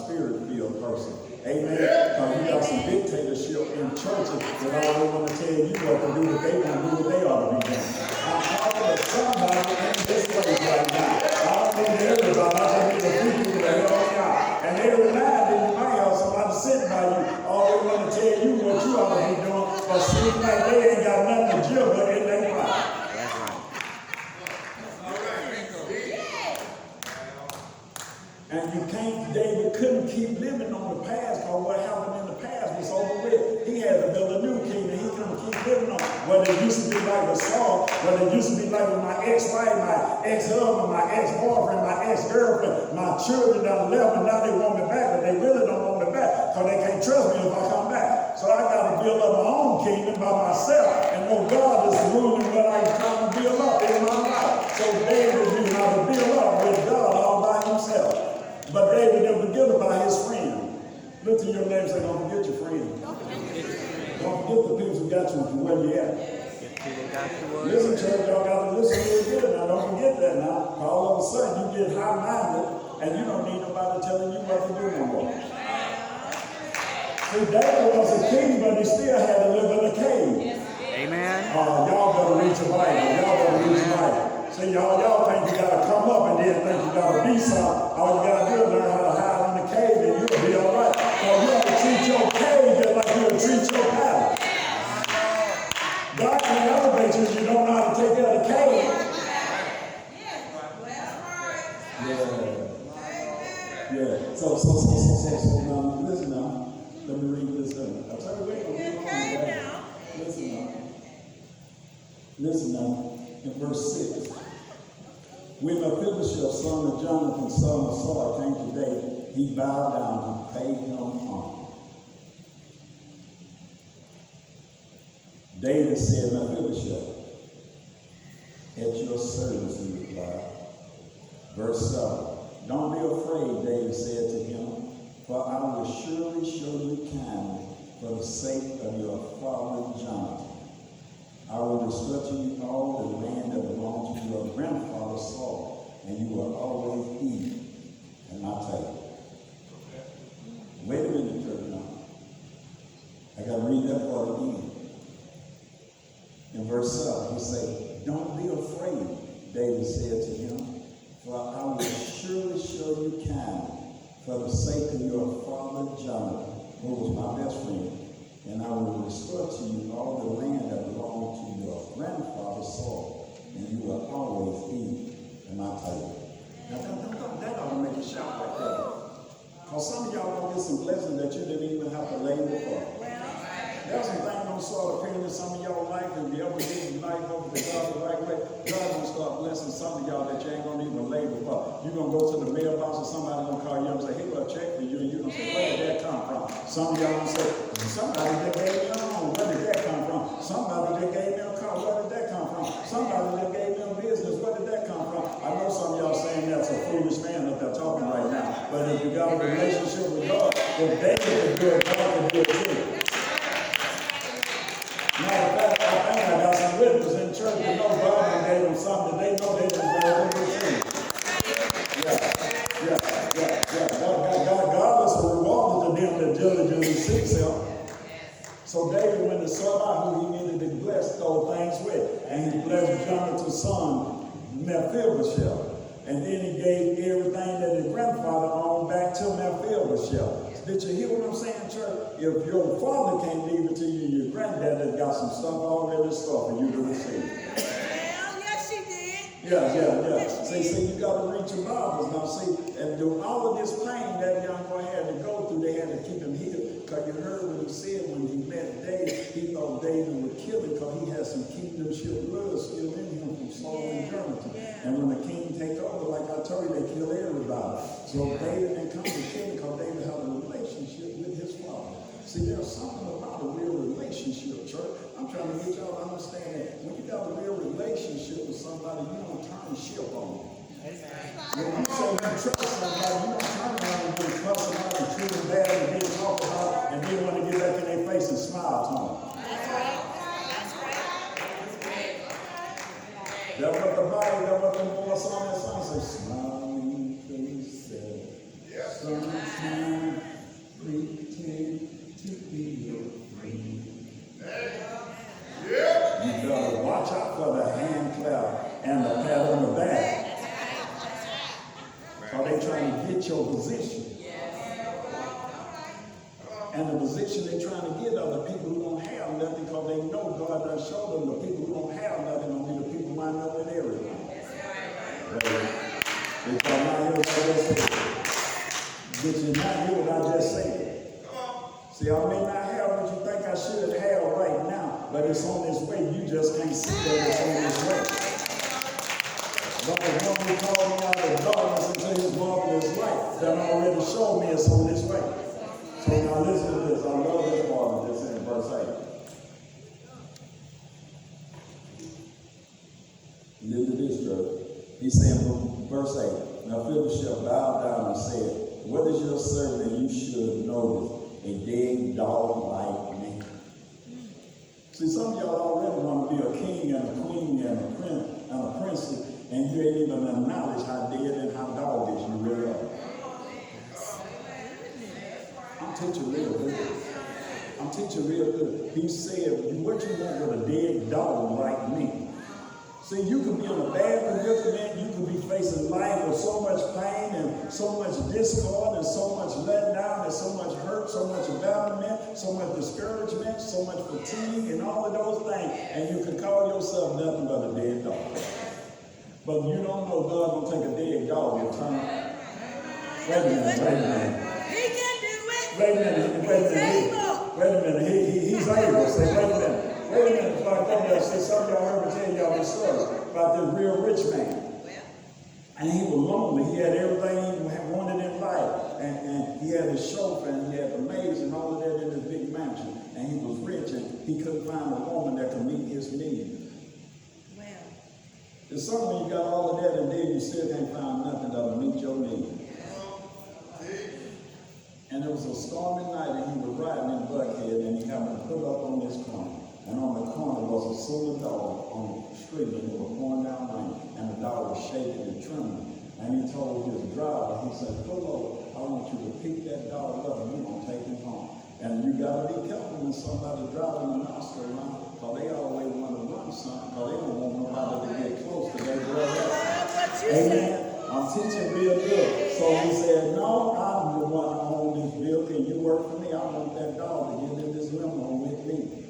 Spirit-filled person. Amen. Because you got some dictatorship in churches that always want to tell you what to do, but they want to do what they ought to be doing. I'm talking to somebody in this place right now. I don't need everybody. I just need a few people to help me out. And every now and then you might have somebody sitting by you, always want to tell you what you ought to be doing, but seems like they ain't got nothing to juggle in their life. And you can't, David couldn't keep living on the past because what happened in the past was over with. He had to build a new kingdom. He couldn't keep living on what it used to be like with Saul, what it used to be like with my ex-wife, my ex-husband, my ex-boyfriend, my ex-girlfriend, my children that left and now they want me back, but they really don't want me back because they can't trust me if I come back. So I got to build up my own kingdom by myself and know God is ruling what I'm trying to build up in my life. So David knew how to build up with God all by himself. But David didn't forget about his friend. Look to your neighbor and say, don't forget your friend. Don't forget the people who got you from where you at. Listen, church, y'all got to listen real good. Now, don't forget that now. All of a sudden, you get high-minded, and you don't need nobody telling you what to do no more. See, David was a king, but he still had to live in a cave. Amen. Y'all better read your Bible. Y'all better read your Bible. See, y'all think you got to come up and then think you got to be something. All you got to do is learn how to hide in the cave and you'll be all right. So you have to treat your cave just like you'll treat your palace. God can elevate you if you don't know how to take care of the cave. Yeah. So now, listen now. Let me read this thing. I'll tell you what. Listen now. Listen now. In verse 6. When Mephibosheth, son of Jonathan, son of Saul, came to David, he bowed down and paid him honor. David said, Mephibosheth, at your service, he replied. Verse 7. Don't be afraid, David said to him, for I will surely show you kindness for the sake of your father Jonathan. I will restore to you all the land that belonged to your grandfather Saul, and you will always eat at my table. Wait a minute, church now. I got to read that part again. In verse 7, he said, don't be afraid, David said to him, for I will surely show you kindness for the sake of your father Jonathan, who was my best friend. And I will restore to you all the land that belonged to your grandfather Saul, and you will always eat at my table. Now, that ought to make you shout like that. Because some of y'all don't get some blessings that you didn't even have to labor for. There's some things don't start appearing in some of y'all life, and be able to get your life over to God the right way. God gonna start blessing some of y'all that you ain't gonna even labor for. You're gonna go to the mailbox and somebody gonna call you and say, hey, got a check for you, and you're gonna say, where did that come from? Some of y'all gonna say, somebody that gave me a home, where did that come from? Somebody that gave me a car, where did that come from? Somebody that gave me a business, where did that come from? I know some of y'all saying that's a foolish man that they're talking right now, but if you got a relationship with God, if David can do it, God can do it too. Matter of fact, I think I got some witnesses in church that know God and gave them something that they know they didn't go over the tree. God is a rewarder to them that diligently seeks him. So David went to sort out who he needed to bless those things with. And he blessed Jonathan's son, Mephibosheth. And then he gave everything that his grandfather owned back to Mephibosheth. Did you hear what I'm saying, church? If your father can't leave it to you, your granddad has got some stuff already stored for you to receive. Well, yes, she did. Yeah. See, you got to read your Bibles now. See, and do all of this pain that young boy had to go through, they had to keep him healed. Because you heard what he said when he met David. He thought David would kill him because he had some kingdomship blood still in him from Saul and Jonathan. And when the king take over, like I told you, they kill everybody. So David didn't come to kill him because David had a relationship with his father. See, there's something about a real relationship, church. I'm trying to get y'all to understand that when you got a real relationship with somebody, you don't turn ship on them. When you say you trust somebody, you don't turn around and do cussing out and treat them bad and then talk about and then want to get back in their face and smile to them. That's what the Bible, that's what the boys on that song say, smiling faces, sometimes get your position. And the position they're trying to get are the people who don't have nothing, because they know God done showed them the people who don't have nothing will be the people lined up with everything. Did y'all not hear what I just said? Did you not hear what I just said? See, I may not have what you think I should have right now, but it's on this way. You just can't see that it's on this way. But the one who called me out of darkness into his marvelous light, that already showed me it's on this way. So now listen to this. I love this part of this in verse 8. Listen to this, church. He said in verse 8, now Mephibosheth bowed down and said, what is your servant that you should notice? A dead dog like me. See, some of y'all already want to be a king and a queen and a princess, and you ain't even acknowledge how dead and how doggish you really are. I'm teaching real good. He said, what you want with a dead dog like me? See, you could be in a bad predicament. You could be facing life with so much pain and so much discord and so much let down and so much hurt, so much abandonment, so much discouragement, so much fatigue and all of those things. And you can call yourself nothing but a dead dog. But you don't know God will take a dead dog and turn. Wait a minute. He can do it. Wait a minute. He's able. Say, wait a minute. Before I come there, see, some of y'all heard me tell y'all this story about this real rich man. And he was lonely. He had everything he wanted in life. And he had his chauffeur and he had the maids and all of that in his big mansion. And he was rich and he couldn't find a woman that could meet his needs. There's some when you got all of that and then you still can't find nothing that'll meet your needs. And it was a stormy night and he was riding in Buckhead and he happened to pull up on this corner. And on the corner was a silver dog on the street and it was pouring down rain. And the dog was shaking and trembling. And he told his driver, he said, pull over, I want you to pick that dog up and we're going to take him home. And you got to be careful when somebody driving the monster around, because they always want to run something, because they don't want nobody to get close to their brother. Amen. I'm teaching real good. So he said, no, I'm the one who owns this bill. Can you work for me? I want that dog to get in this limo with me.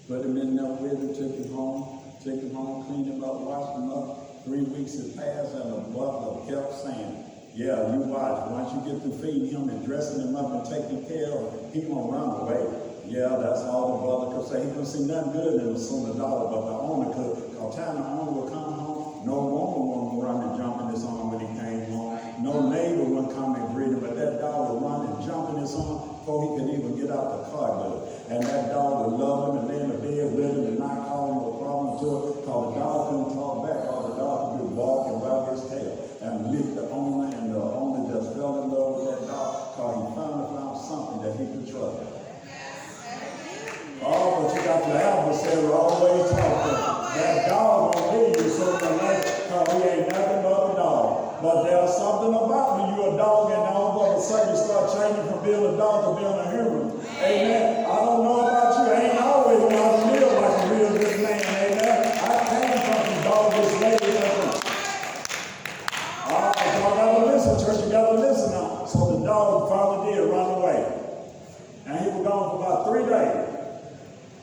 Put him in there with him, took him home, cleaned him up, washed him up. 3 weeks had passed and the butler kept saying, yeah, you watch. Once you get to feeding him and dressing him up and taking care of him, he won't run away. Yeah, that's all the butler could say. He couldn't see nothing good in the son of the dog, but the owner could. Because time the owner would come home, no woman wouldn't run and jump in his arm when he came home. No neighbor wouldn't come and greet him, but that dog would run and jump in his arm before he could even get out the car door. And that dog would love him and lay in the bed with him and not cause him a problem to it, because the dog couldn't talk back. All the dog could do was walk and wag his tail and lick the owner, and the owner just fell in love with that dog because he finally found something that he could trust. Oh, but you got the adversary always talking. That dog won't leave you so much because he ain't nothing but a dog. But there's something about when you're a dog and all of a sudden you start changing from being a dog to being a human. Amen. I don't know about you. I ain't always know how to live like a real good man. Amen. I came from some doggish lady. Y'all gotta listen, church. You gotta listen now. So the dog finally did run away. And he was gone for about 3 days.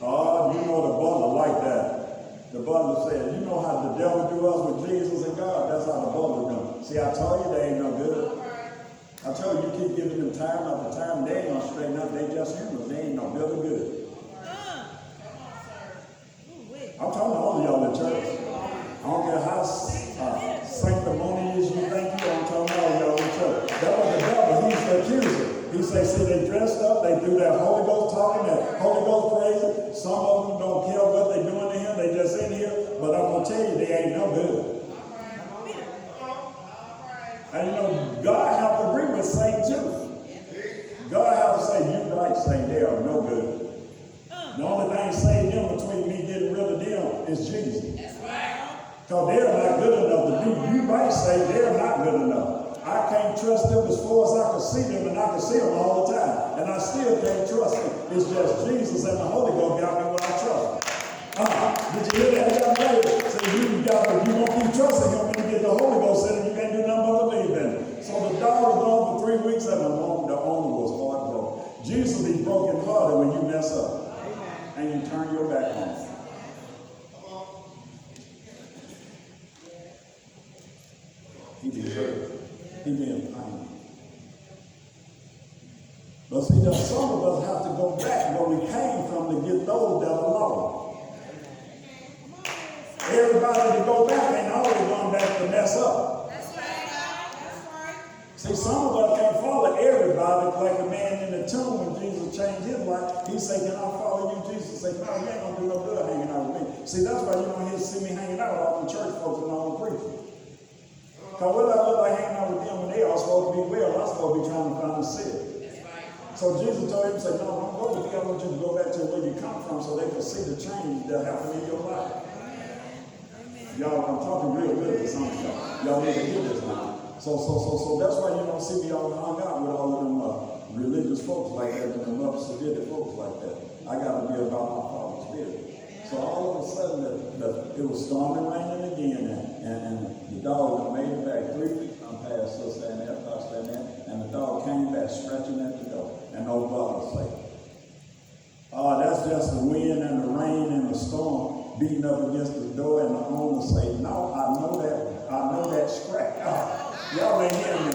Oh, you know the butler like that. The butler said, you know how the devil do us with Jesus and God? That's how the butler do. See, I told you they ain't no good. I told you, you keep giving them time after time, they ain't gonna straighten up. They just humans. They ain't no bit of good. I'm talking to all of y'all in church. I don't care how sanctimonious you think you are. I'm talking to all of y'all in church. That was the devil. He's the accuser. He say, see, they dressed up, they do that Holy Ghost talking, that Holy Ghost praising. Some of them don't care what they're doing to him, they just in here. But I'm going to tell you, they ain't no good. And you know, God have to agree with Satan too. God have to say, you right, Satan, they are no good. The only thing saving them between me getting rid of them is Jesus. Because they're not good enough to do. You right, Satan, they're not good enough. I can't trust them as far as I can see them, and I can see them all the time. And I still can't trust them. It's just Jesus and the Holy Ghost got me where I trust. Did you hear that young lady? So you won't keep trusting him when you get the Holy Ghost in him, you can't do nothing but believe in him. So the dog was gone for 3 weeks and the owner was heartbroken. Jesus will be broken-hearted when you mess up and you turn your back on him. He be hurt. He be in pain. But see, some of us have to go back where we came from to get those that are lost. Everybody to go back ain't always going back to mess up. That's right. See, some of us can't follow everybody like the man in the tomb when Jesus changed his life. He said, can I follow you? Jesus said, no, you ain't going to do no good hanging out with me. See, that's why you don't hear see me hanging out with all the church folks and all the preachers. Because what I look like hanging out with them when they are supposed to be well, I'm supposed to be trying to find the sick. So Jesus told him, say, no, don't go with me. I want you to go back to where you come from so they can see the change that happened in your life. Y'all, I'm talking real good to some of y'all. Y'all need to hear this now. So that's why you don't see me all hung out with all of them religious folks like that and them up-to-date folks like that. I got to be about my Father's spirit. So all of a sudden, it was storming, raining again, and the dog made it back 3 feet past us and there, and the dog came back scratching at the door. And no brother said, "Oh, that's just the wind and the rain and the storm beating up against the door." And the owner say, "No, I know that scratch." Y'all ain't hearing me.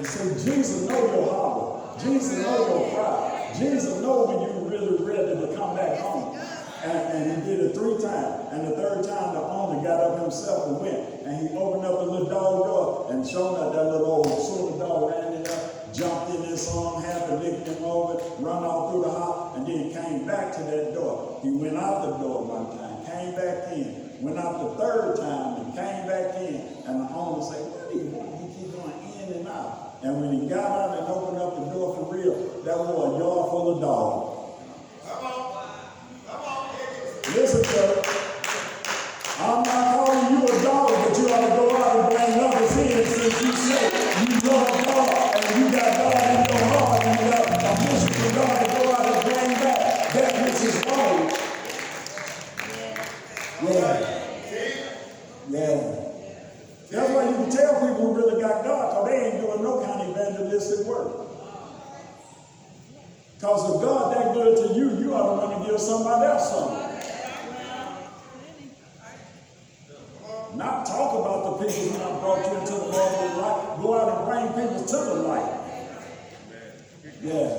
See, Jesus know your harbor. Jesus know your pride. Jesus know when you're really ready to come back home. And he did it 3 times. And the 3rd time, the owner got up himself and went. And he opened up the little dog door and showed up that little old sort of dog ran in there, jumped in his arm, half licked him over, run all through the house, and then came back to that door. He went out the door one time, came back in, went out the 3rd time, and came back in. And the owner said, "What do you want? He keep going in and out." And when he got out and opened up the door for real, that was a yard full of dogs. Listen, church, I'm not calling you a dog, but you ought to go out and bring others in since you say you love God and you got God in your heart and you got a mission for God to go out and bring back that which is wrong. Yeah. That's why you can tell people who really got God, because they ain't doing no kind of evangelistic work. Because if God that good to you, you ought to want to give somebody else something. Not talk about the people who have brought you into the marvelous light. Go out and bring people to the light. Yeah.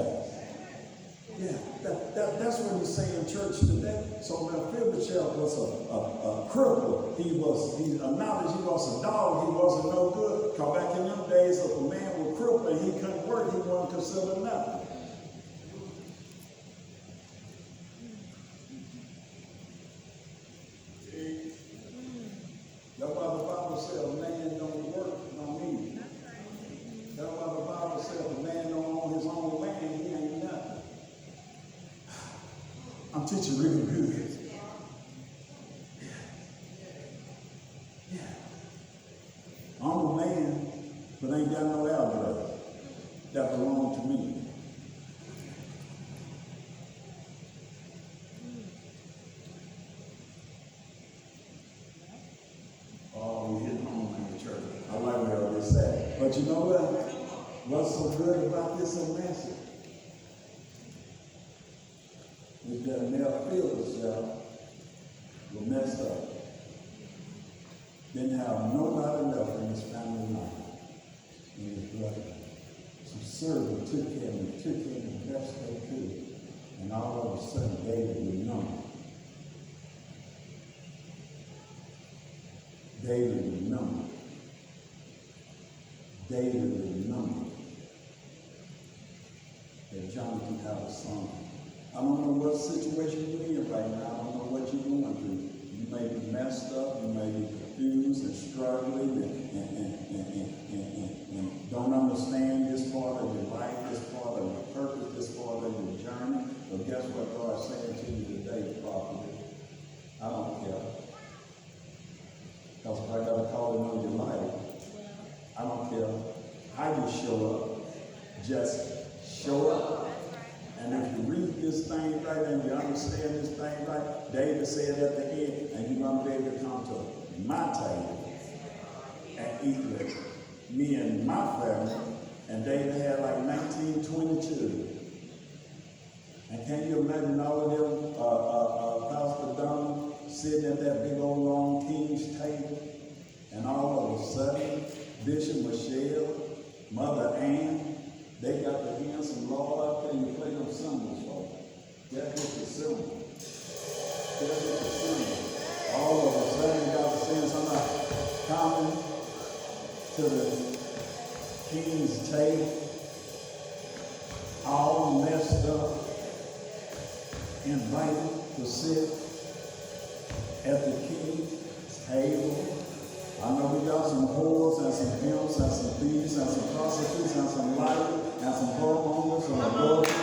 That's what you say in church today. So Mephibosheth was a cripple. He acknowledged he was a dog. He wasn't no good. Because back in them days, if a man was crippled and he couldn't work, he wasn't considered nothing. That's why the Bible says a man don't work, no need. That's why the Bible says a man don't own his own land, he ain't nothing. I'm teaching really good. Yeah. I'm a man, but ain't got no address that belong to me. But you know what? What's so good about this message is that Mephibosheth was messed up. Didn't have nobody left in his family life. In his brother. Some servant took him and took him the best they could. And all of a sudden, David remembered. David remembered that Jonathan had a son. I don't know what situation you're in right now. I don't know what you're going through. You may be messed up. You may be confused and struggling and don't understand this part of your life, this part of your purpose, this part of your journey. But guess what God's saying to you today, prophet? I don't care. Because if I got a calling on your life, I don't care how you show up, just show up. And if you read this thing right and you understand this thing right, David said at the end, and you're going to be able to come to my table. and eat with me and my family. And David had like 1922. And can you imagine all of them, Pastor Donald, sitting at that big old long king's table, and all of a sudden, Bishop Michelle, Mother Ann, they got the handsome Lord out there, and you play them cymbals for them. That is the symbol. That is the symbol. All of a sudden, you got to see somebody coming to the king's table, all messed up, invited to sit at the king's table. I know we got some whores and some pimps and some thieves and some prostitutes and some liars and some whoremongers and adulterers.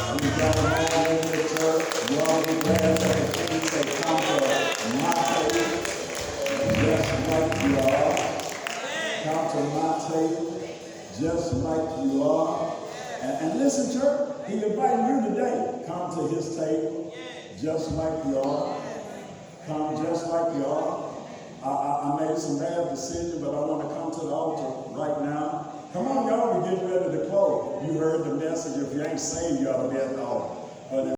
And we got them all over the church. You all be glad that the king say, come to my table, just like you are. Come to my table, just like you are. And listen, church, he invited you today. Come to his table, just like you are. Come just like you are. I made some bad decisions, but I want to come to the altar right now. Come on, y'all, we're getting ready to close. You heard the message. If you ain't saved, you ought to be at the altar. But